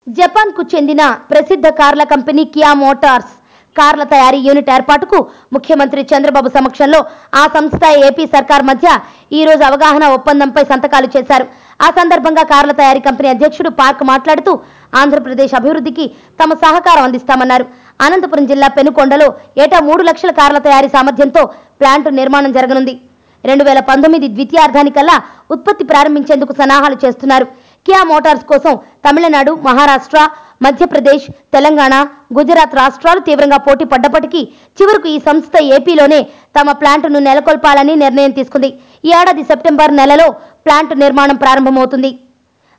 జపాన్కు చెందిన ప్రసిద్ధ కార్ల కంపెనీ కియా మోటార్స్ కార్ల తయారీ యూనిట్ ఏర్పాటుకు ముఖ్యమంత్రి చంద్రబాబు సమక్షంలో ఆ సంస్థ ఏపీ సర్కార్ మధ్య ఈ రోజు అవగాహన ఒప్పందంపై సంతకాలు చేశారు. ఆ సందర్భంగా కార్ల తయారీ కంపెనీ అధ్యక్షుడు పార్క్ మాట్లాడుతూ ఆంధ్రప్రదేశ్ అభివృద్ధికి తమ సహకారం అందిస్తామన్నారు. అనంతపురం జిల్లా పెనుకొండలో ఏటా 3 లక్షల కార్ల తయారీ సామర్థ్యంతో ప్లాంట్ నిర్మాణం జరగనుంది. 2019 ద్వితీయార్ధానికల్లా ఉత్పత్తి ప్రారంభించేందుకు సన్నాహాలు చేస్తున్నారు. కియా మోటార్స్ కోసం తమిళనాడు, మహారాష్ట్ర, మధ్యప్రదేశ్, తెలంగాణ, గుజరాత్ రాష్ట్రాలు తీవ్రంగా పోటీ పడ్డప్పటికీ చివరకు ఈ సంస్థ ఏపీలోనే తమ ప్లాంట్ను నెలకొల్పాలని నిర్ణయం తీసుకుంది. ఈ ఏడాది సెప్టెంబర్ నెలలో ప్లాంట్ నిర్మాణం ప్రారంభమవుతుంది.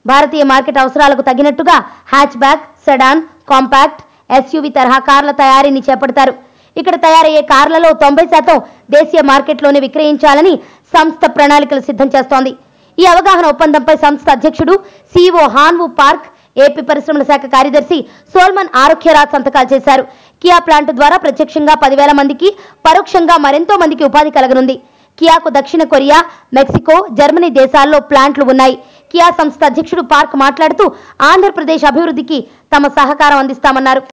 భారతీయ మార్కెట్ అవసరాలకు తగినట్టుగా hatch back, sedan, compact, SUV తరహా కార్ల తయారీని చేపడతారు. ఇక్కడ తయారయ్యే కార్లలో 90% దేశీయ మార్కెట్లోనే విక్రయించాలని సంస్థ ప్రణాళికలు సిద్ధం చేస్తోంది. ఈ అవగాహన ఒప్పందంపై సంస్థ అధ్యక్షుడు సిఇఓ హాన్వు పార్క్, ఏపీ పరిశ్రమల శాఖ కార్యదర్శి సోల్మన్ ఆరోగ్యరాజ్ సంతకాలు చేశారు. కియా ప్లాంట్ ద్వారా ప్రత్యక్షంగా 10,000 మందికి, పరోక్షంగా మరెంతో మందికి ఉపాధి కలగనుంది. కియాకు దక్షిణ కొరియా, మెక్సికో, జర్మనీ దేశాల్లో ప్లాంట్లు ఉన్నాయి. కియా సంస్థ అధ్యక్షుడు పార్క్ మాట్లాడుతూ ఆంధ్రప్రదేశ్ అభివృద్ధికి తమ సహకారం అందిస్తామన్నారు.